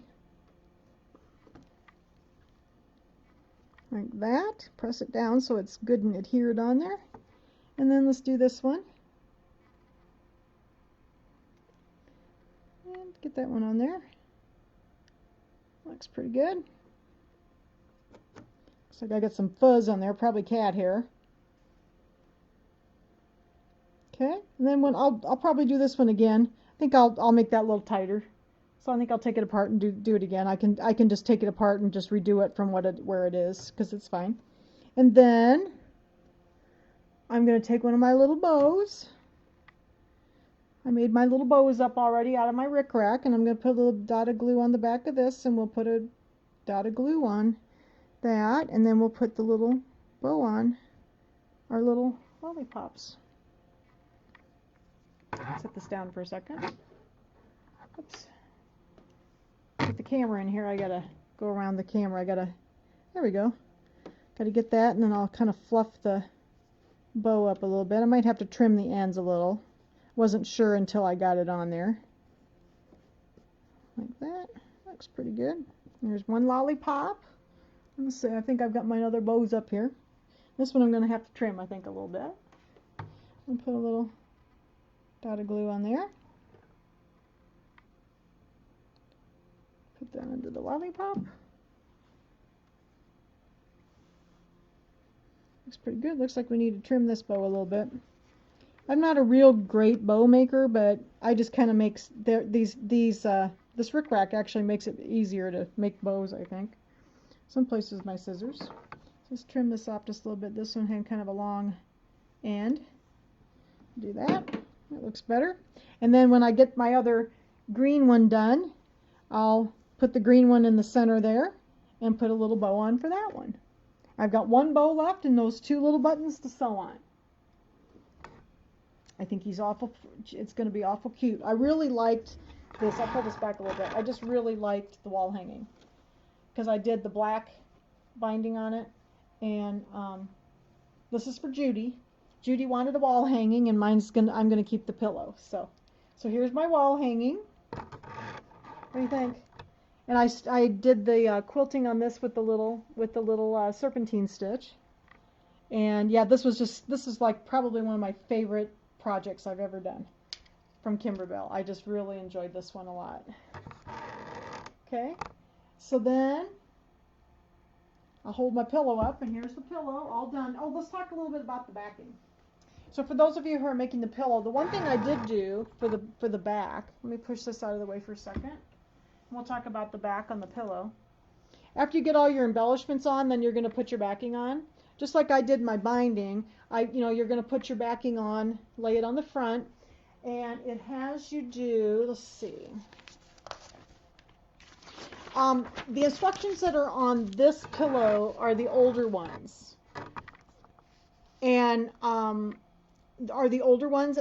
Like that. Press it down so it's good and adhered on there. And then let's do this one. And get that one on there. Looks pretty good. Looks like I got some fuzz on there, probably cat hair. Okay, and then when I'll probably do this one again. I think I'll make that a little tighter. So I think I'll take it apart and do it again. I can just take it apart and just redo it from where it is, because it's fine. And then I'm going to take one of my little bows. I made my little bows up already out of my rickrack, and I'm going to put a little dot of glue on the back of this, and we'll put a dot of glue on that, and then we'll put the little bow on our little lollipops. Set this down for a second. Oops. Put the camera in here. I gotta go around the camera. There we go. Gotta get that, and then I'll kind of fluff the bow up a little bit. I might have to trim the ends a little. Wasn't sure until I got it on there. Like that. Looks pretty good. There's one lollipop. Let's see. I think I've got my other bows up here. This one I'm gonna have to trim, I think, a little bit. And put a little dot of glue on there. Put that under the lollipop. Looks pretty good. Looks like we need to trim this bow a little bit. I'm not a real great bow maker, but I just kind of makes this rickrack actually makes it easier to make bows, I think. Some places my scissors. Just trim this off just a little bit. This one had kind of a long end. Do that. That looks better. And then when I get my other green one done, I'll put the green one in the center there and put a little bow on for that one. I've got one bow left and those two little buttons to sew on. I think it's going to be awful cute. I really liked this. I'll pull this back a little bit. I just really liked the wall hanging because I did the black binding on it. And this is for Judy. Judy wanted a wall hanging, and I'm going to keep the pillow. So here's my wall hanging. What do you think? And I did the quilting on this with the little serpentine stitch. And yeah, this is like probably one of my favorite projects I've ever done from Kimberbell. I just really enjoyed this one a lot. Okay, so then I'll hold my pillow up, and here's the pillow all done. Oh, let's talk a little bit about the backing. So for those of you who are making the pillow, the one thing I did do for the back, let me push this out of the way for a second. We'll talk about the back on the pillow. After you get all your embellishments on, then you're going to put your backing on. Just like I did my binding, you're going to put your backing on, lay it on the front, and it has you do, let's see. The instructions that are on this pillow are the older ones. And and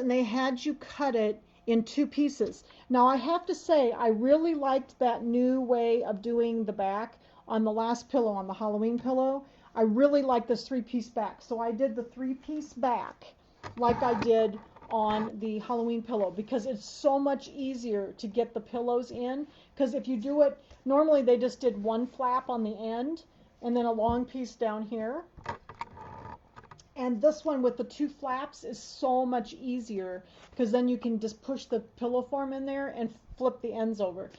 they had you cut it in two pieces. Now I have to say, I really liked that new way of doing the back on the last pillow, on the Halloween pillow. I really like this 3-piece back. So I did the 3-piece back like I did on the Halloween pillow because it's so much easier to get the pillows in. Because if you do it, normally they just did one flap on the end and then a long piece down here. And this one with the 2 flaps is so much easier because then you can just push the pillow form in there and flip the ends over.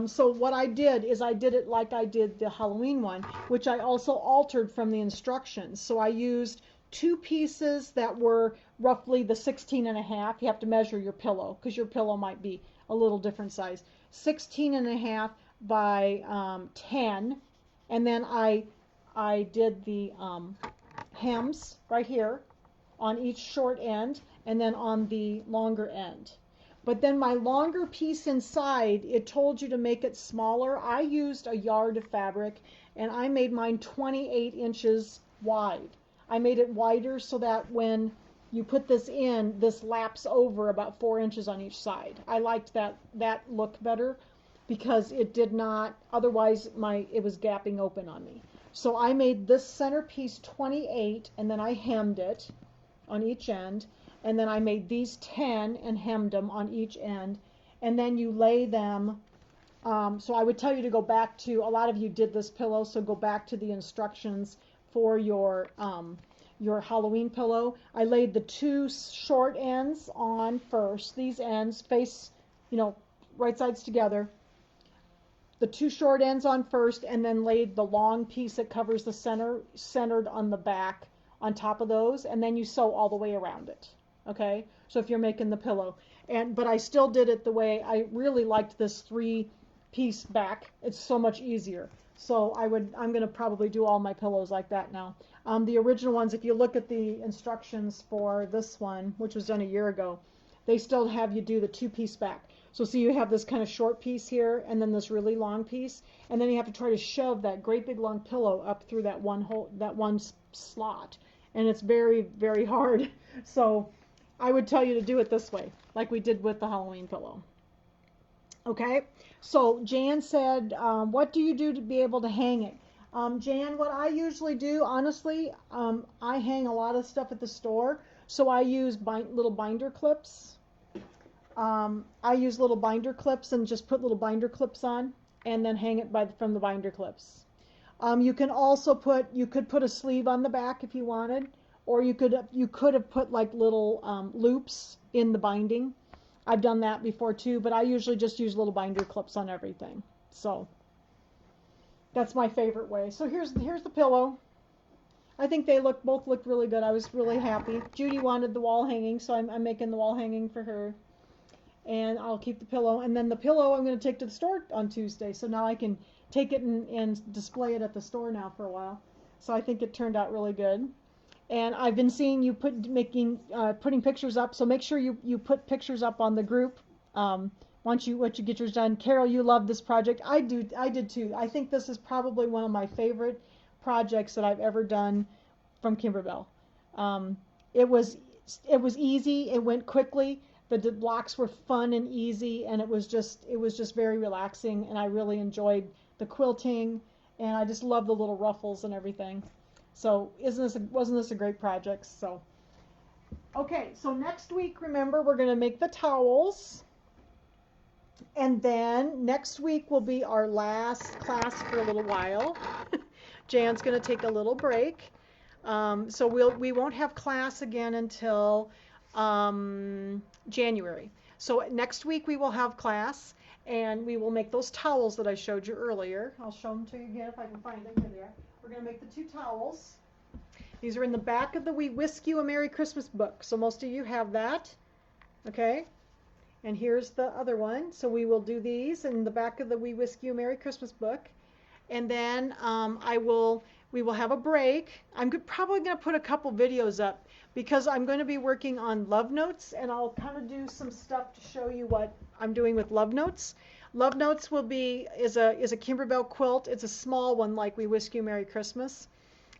So what I did is I did it like I did the Halloween one, which I also altered from the instructions. So I used 2 pieces that were roughly the 16.5. You have to measure your pillow because your pillow might be a little different size. 16.5 by 10, and then I did the hems right here on each short end and then on the longer end. But then my longer piece inside, it told you to make it smaller. I used a yard of fabric and I made mine 28 inches wide. I made it wider so that when you put this in, this laps over about 4 inches on each side. I liked that look better because it did not, otherwise it was gapping open on me. So I made this center piece 28 and then I hemmed it on each end, and then I made these 10 and hemmed them on each end, and then you lay them, so I would tell you to go back to, a lot of you did this pillow, so go back to the instructions for your Halloween pillow. I laid the two short ends on first, these ends face, right sides together, the two short ends on first, and then laid the long piece that covers the center centered on the back on top of those, and then you sew all the way around it. Okay, so if you're making the pillow, but I still did it the way I really liked this 3-piece back. It's so much easier. So I'm gonna probably do all my pillows like that now. The original ones, if you look at the instructions for this one, which was done a year ago, they still have you do the 2-piece back. So see, you have this kind of short piece here, and then this really long piece, and then you have to try to shove that great big long pillow up through that one hole, that one slot, and it's very, very hard. So I would tell you to do it this way, like we did with the Halloween pillow. Okay, so Jan said, what do you do to be able to hang it? Jan, what I usually do, honestly, I hang a lot of stuff at the store, so I use little binder clips. I use little binder clips and just put little binder clips on and then hang it from the binder clips. You can also you could put a sleeve on the back if you wanted, or you could have put like little loops in the binding. I've done that before too, but I usually just use little binder clips on everything. So that's my favorite way. So here's the pillow. I think they both looked really good. I was really happy. Judy wanted the wall hanging, so I'm making the wall hanging for her. And I'll keep the pillow. And then the pillow I'm going to take to the store on Tuesday. So now I can take it and display it at the store now for a while. So I think it turned out really good. And I've been seeing you putting pictures up. So make sure you put pictures up on the group once you get yours done. Carol, you love this project. I did too. I think this is probably one of my favorite projects that I've ever done from Kimberbell. It was easy. It went quickly. The blocks were fun and easy, and it was just very relaxing, and I really enjoyed the quilting, and I just love the little ruffles and everything. So wasn't this a great project? So okay, so next week, remember, we're going to make the towels, and then next week will be our last class for a little while. Jan's going to take a little break, so we won't have class again until January. So next week we will have class, and we will make those towels that I showed you earlier. I'll show them to you again if I can find them. Here they are. We're going to make the 2 towels. These are in the back of the We Whisk You a Merry Christmas book. So most of you have that. Okay. And here's the other one. So we will do these in the back of the We Whisk You a Merry Christmas book. And then we will have a break. I'm probably going to put a couple videos up because I'm going to be working on love notes, and I'll kind of do some stuff to show you what I'm doing with love notes. Love notes is a Kimberbell quilt. It's a small one, like We Whisk You Merry Christmas,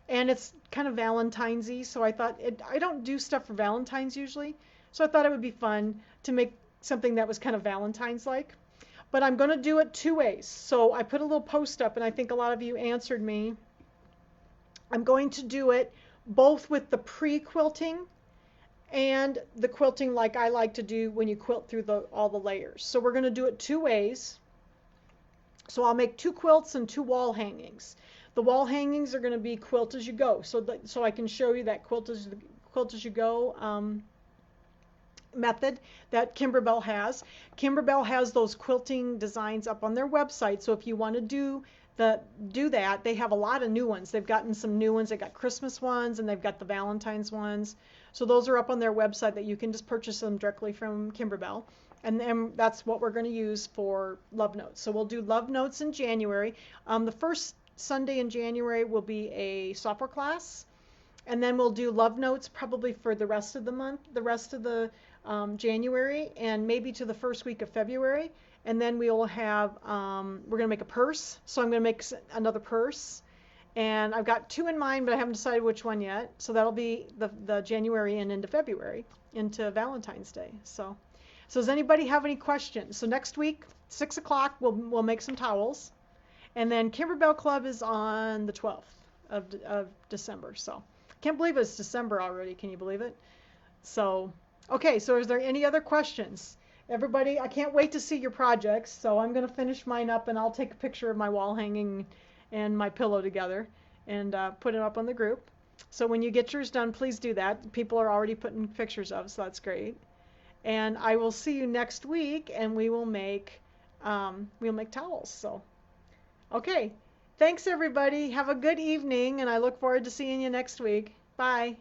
and it's kind of Valentine's-y. So I thought I don't do stuff for Valentine's usually, so I thought it would be fun to make something that was kind of Valentine's-like. But I'm going to do it 2 ways. So I put a little post up, and I think a lot of you answered me. I'm going to do it both with the pre-quilting and the quilting like I like to do when you quilt through all the layers. So we're going to do it 2 ways. So I'll make 2 quilts and 2 wall hangings. The wall hangings are going to be quilt as you go. So I can show you that quilt as you go method that Kimberbell has. Kimberbell has those quilting designs up on their website. So if you want to do that, they have a lot of new ones. They've gotten some new ones. They've got Christmas ones, and they've got the Valentine's ones. So those are up on their website that you can just purchase them directly from Kimberbell. And then that's what we're going to use for love notes. So we'll do love notes in January. The first Sunday in January will be a software class, and then we'll do love notes probably for the rest of the month, the rest of the January, and maybe to the first week of February. And then we'll have, we're going to make a purse. So I'm going to make another purse. And I've got two in mind, but I haven't decided which one yet. So that'll be the January and into February, into Valentine's Day. So does anybody have any questions? So next week, 6 o'clock, we'll make some towels. And then Kimberbell Club is on the 12th of December. So can't believe it's December already. Can you believe it? So, okay, so is there any other questions? Everybody, I can't wait to see your projects. So I'm going to finish mine up, and I'll take a picture of my wall hanging and my pillow together and put it up on the group. So when you get yours done, please do that. People are already putting pictures of, so that's great. And I will see you next week, and we'll make towels. So, okay. Thanks, everybody. Have a good evening, and I look forward to seeing you next week. Bye.